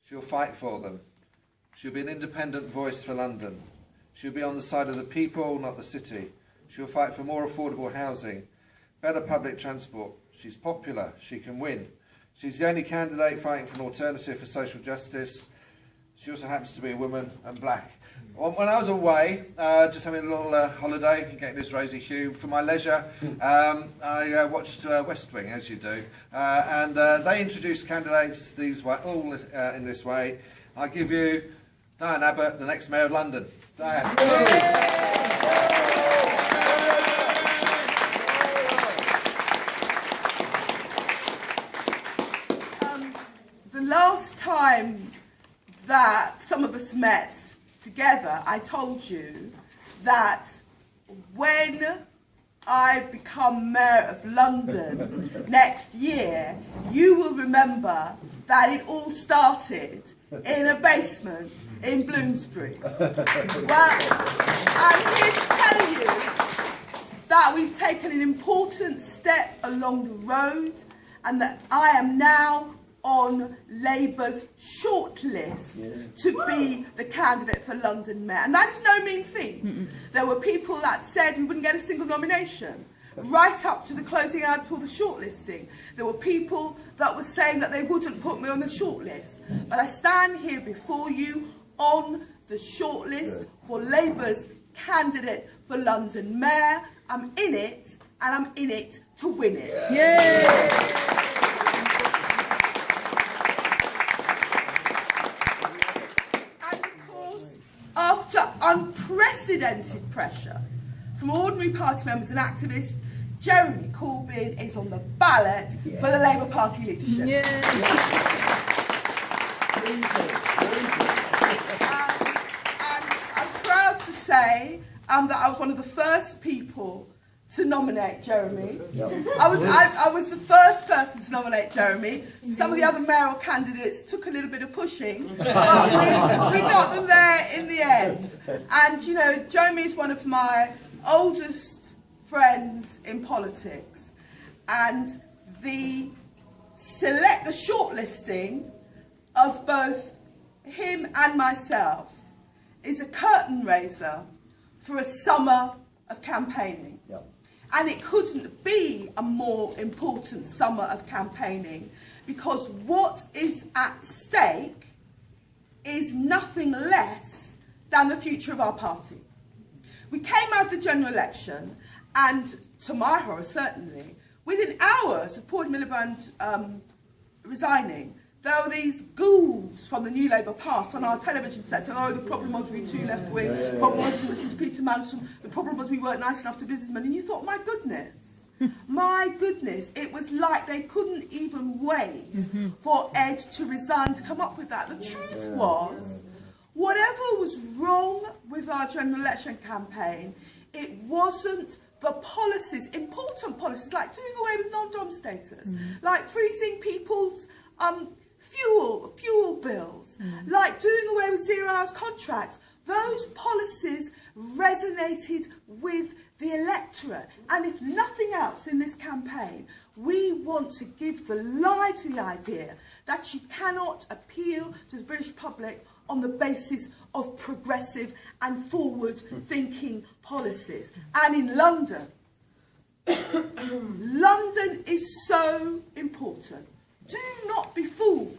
She'll fight for them. She'll be an independent voice for London. She'll be on the side of the people, not the city. She'll fight for more affordable housing, better public transport. She's popular. She can win. She's the only candidate fighting for an alternative for social justice. She also happens to be a woman and black. When I was away, just having a little holiday, getting this rosy hue for my leisure, I watched West Wing, as you do, and they introduced candidates all in this way. I give you Diane Abbott, the next Mayor of London. Diane. The last time that some of us met together, I told you that when I become Mayor of London next year, you will remember that it all started in a basement in Bloomsbury. Well, I'm here to tell you that we've taken an important step along the road and that I am now on Labour's shortlist to be the candidate for London Mayor. And that is no mean feat. There were people that said we wouldn't get a single nomination, right up to the closing hours before the shortlisting. There were people that were saying that they wouldn't put me on the shortlist. But I stand here before you on the shortlist for Labour's candidate for London Mayor. I'm in it, and I'm in it to win it. Yay! After unprecedented pressure from ordinary party members and activists, Jeremy Corbyn is on the ballot for the Labour Party leadership. Yeah. And I'm proud to say that I was one of the first people to nominate Jeremy. I was the first person to nominate Jeremy. Some of the other mayoral candidates took a little bit of pushing, but we got them there in the end. And you know, Jeremy is one of my oldest friends in politics, and the shortlisting of both him and myself is a curtain raiser for a summer of campaigning. Yep. And it couldn't be a more important summer of campaigning, because what is at stake is nothing less than the future of our party. We came out of the general election, and to my horror certainly, within hours of Paul Miliband resigning, there were these ghouls from the New Labour Party on our television set saying, oh, the problem was we were too left-wing, the problem was we listened to Peter Mandelson, the problem was we weren't nice enough to businessmen. And you thought, my goodness, it was like they couldn't even wait for Ed to resign to come up with that. The truth was, whatever was wrong with our general election campaign, it wasn't the policies, important policies, like doing away with non-dom status, like freezing people's fuel bills, like doing away with 0 hours contracts. Those policies resonated with the electorate. And if nothing else in this campaign, we want to give the lie to the idea that you cannot appeal to the British public on the basis of progressive and forward-thinking policies. And in London, London is so important. Do not be fooled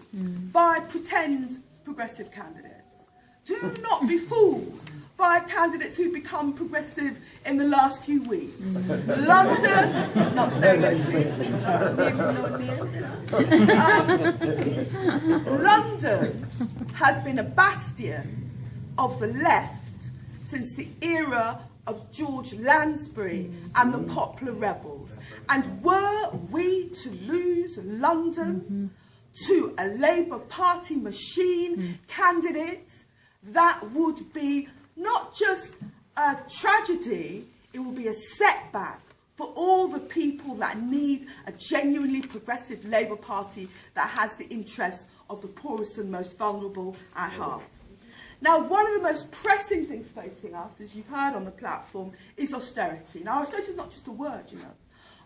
by pretend progressive candidates. Do not be fooled by candidates who become progressive in the last few weeks. London, not saying anything. London has been a bastion of the left since the era of George Lansbury and the Popular Rebels. And were we to lose London to a Labour Party machine candidate, that would be not just a tragedy, it will be a setback for all the people that need a genuinely progressive Labour Party that has the interests of the poorest and most vulnerable at heart. Now, one of the most pressing things facing us, as you've heard on the platform, is austerity. Now, austerity is not just a word, you know.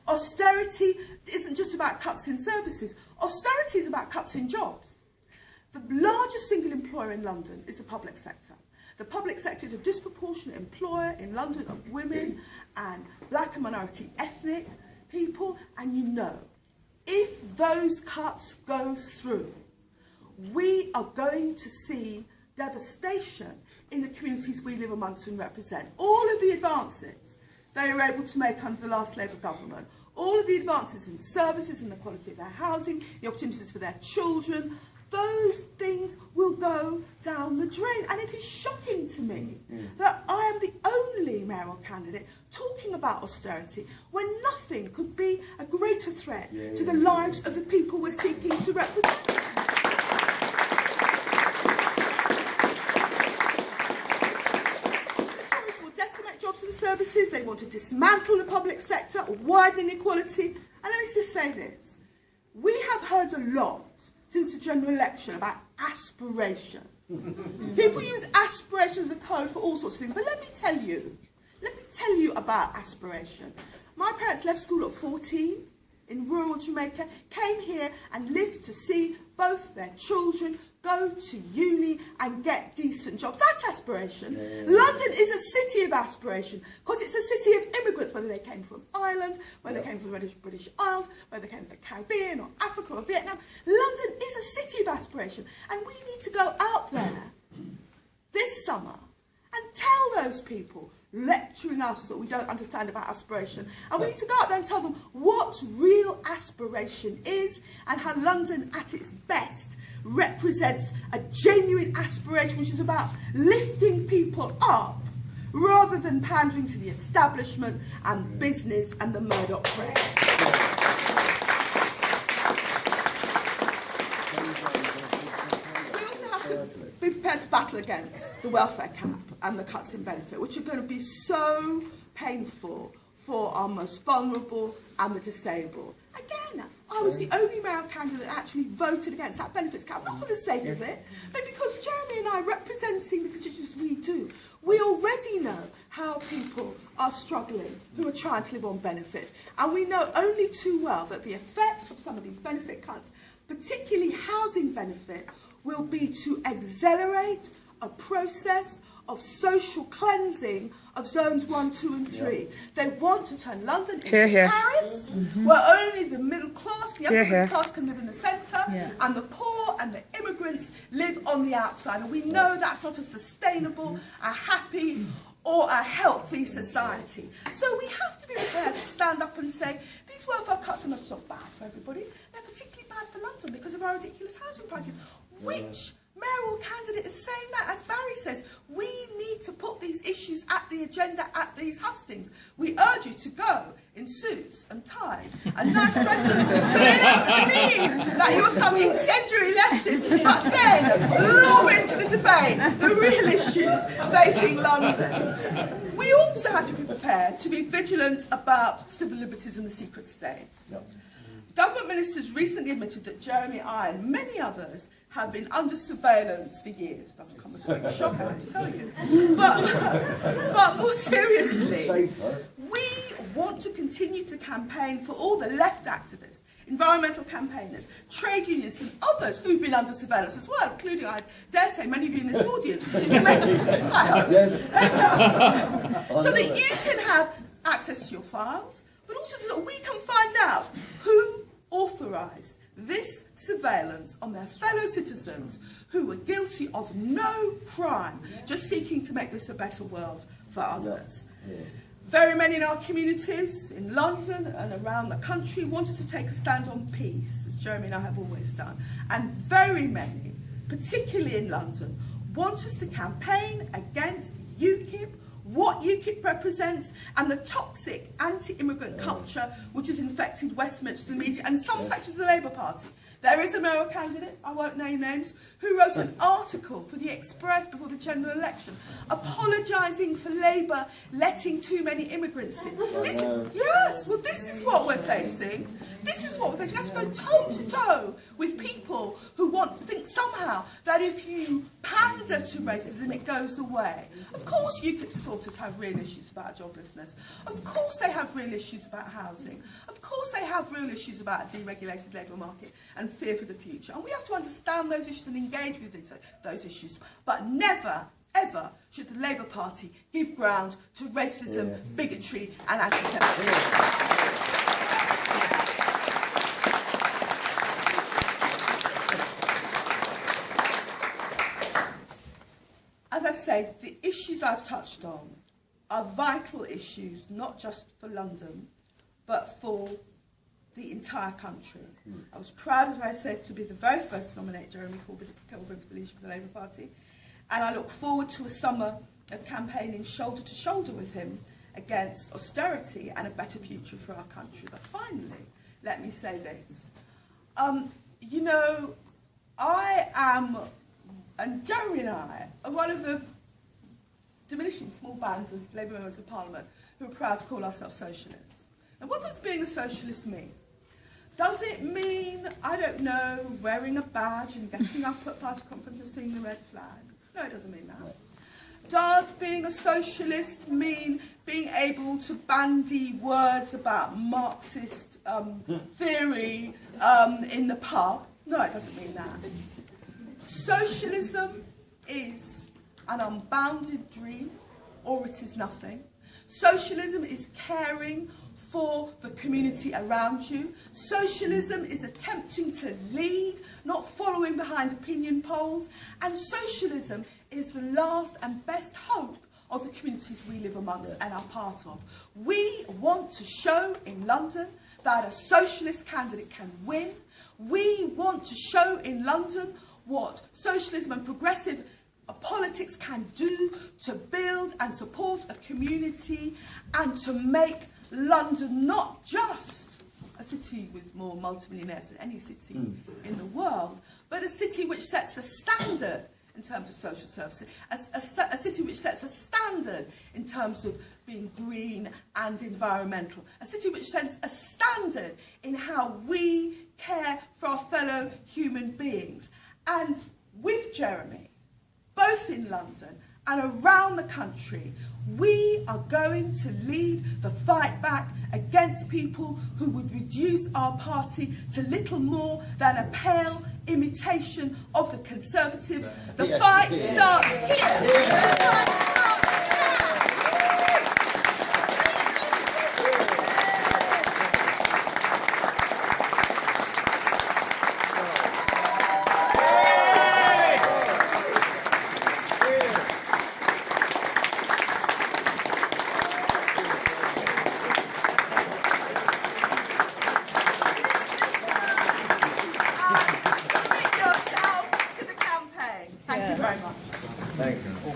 Austerity isn't just about cuts in services. Austerity is about cuts in jobs. The large largest single employer in London is the public sector. The public sector is a disproportionate employer in London of women and black and minority ethnic people. And you know, if those cuts go through, we are going to see devastation in the communities we live amongst and represent. All of the advances they were able to make under the last Labour government, all of the advances in services and the quality of their housing, the opportunities for their children, those things will go down the drain. And it is shocking to me that I am the only mayoral candidate talking about austerity when nothing could be a greater threat to the lives of the people we're seeking to represent. Services, they want to dismantle the public sector, widen inequality. And let me just say this. We have heard a lot since the general election about aspiration. People use aspiration as a code for all sorts of things. But let me tell you about aspiration. My parents left school at 14 in rural Jamaica, came here and lived to see both their children go to uni and get decent jobs. That's aspiration. London is a city of aspiration because it's a city of immigrants, whether they came from Ireland, whether they came from the British Isles, whether they came from the Caribbean or Africa or Vietnam. London is a city of aspiration, and we need to go out there this summer and tell those people lecturing us that we don't understand about aspiration, and we need to go out there and tell them what real aspiration is and how London at its best represents a genuine aspiration which is about lifting people up rather than pandering to the establishment and business and the Murdoch press. We also have to be prepared to battle against the welfare cap and the cuts in benefit, which are going to be so painful for our most vulnerable and the disabled. Again, I was the only mayoral candidate that actually voted against that benefits cap, not for the sake of it, but because Jeremy and I, representing the constituents we do, we already know how people are struggling who are trying to live on benefits. And we know only too well that the effect of some of these benefit cuts, particularly housing benefit, will be to accelerate a process of social cleansing of zones 1, 2 and 3. They want to turn London into Paris, where only the middle class, the upper middle class can live in the centre, and the poor and the immigrants live on the outside. And we know that's not a sustainable, a happy or a healthy society. So we have to be prepared to stand up and say, these welfare cuts are not just bad for everybody, they're particularly bad for London because of our ridiculous housing prices. Which mayoral candidate is saying that? As Barry says, we need to put these issues at the agenda at these hustings. We urge you to go in suits and ties and nice dresses so they don't believe that you're some incendiary leftist, but then lob into the debate the real issues facing London. We also have to be prepared to be vigilant about civil liberties in the secret state. Government ministers recently admitted that Jeremy, I and many others have been under surveillance for years. Doesn't come as a big shock, I have to tell you. But more seriously, we want to continue to campaign for all the left activists, environmental campaigners, trade unions and others who've been under surveillance as well, including, I dare say, many of you in this audience, to make, so that you can have access to your files, but also so that we can find out who authorised this surveillance on their fellow citizens who were guilty of no crime, just seeking to make this a better world for others. Very many in our communities, in London and around the country, wanted to take a stand on peace, as Jeremy and I have always done. And very many, particularly in London, want us to campaign against UKIP, what UKIP represents, and the toxic anti-immigrant culture which has infected Westminster, the media, and some sections of the Labour Party. There is a mayoral candidate, I won't name names, who wrote an article for the Express before the general election, apologising for Labour letting too many immigrants in. This is what we're facing. this is what we're going to have to go toe to toe with people who want to think somehow that if you pander to racism, it goes away. Of course, UKIP supporters have real issues about joblessness. Of course, they have real issues about housing. Of course, they have real issues about a deregulated labour market and fear for the future. And we have to understand those issues and engage with those issues. But never, ever should the Labour Party give ground to racism, bigotry and anti-Semitism. As I say, the issues I've touched on are vital issues, not just for London, but for the entire country. I was proud, as I said, to be the very first to nominate Jeremy Corbyn for the leadership of the Labour Party, and I look forward to a summer of campaigning shoulder to shoulder with him against austerity and a better future for our country. But finally, let me say this. You know, I am, and Jeremy and I are one of the diminishing small bands of Labour members of Parliament who are proud to call ourselves socialists. And what does being a socialist mean? Does it mean, I don't know, wearing a badge and getting up at party conference and seeing the red flag? No, it doesn't mean that. Does being a socialist mean being able to bandy words about Marxist theory in the pub? No, it doesn't mean that. Socialism is an unbounded dream, or it is nothing. Socialism is caring for the community around you. Socialism is attempting to lead, not following behind opinion polls. And socialism is the last and best hope of the communities we live amongst and are part of. We want to show in London that a socialist candidate can win. We want to show in London what socialism and progressive politics can do to build and support a community and to make London not just a city with more multimillionaires than any city in the world, but a city which sets a standard in terms of social services, a city which sets a standard in terms of being green and environmental, a city which sets a standard in how we care for our fellow human beings. And with Jeremy, both in London and around the country, we are going to lead the fight back against people who would reduce our party to little more than a pale imitation of the Conservatives. The fight starts here.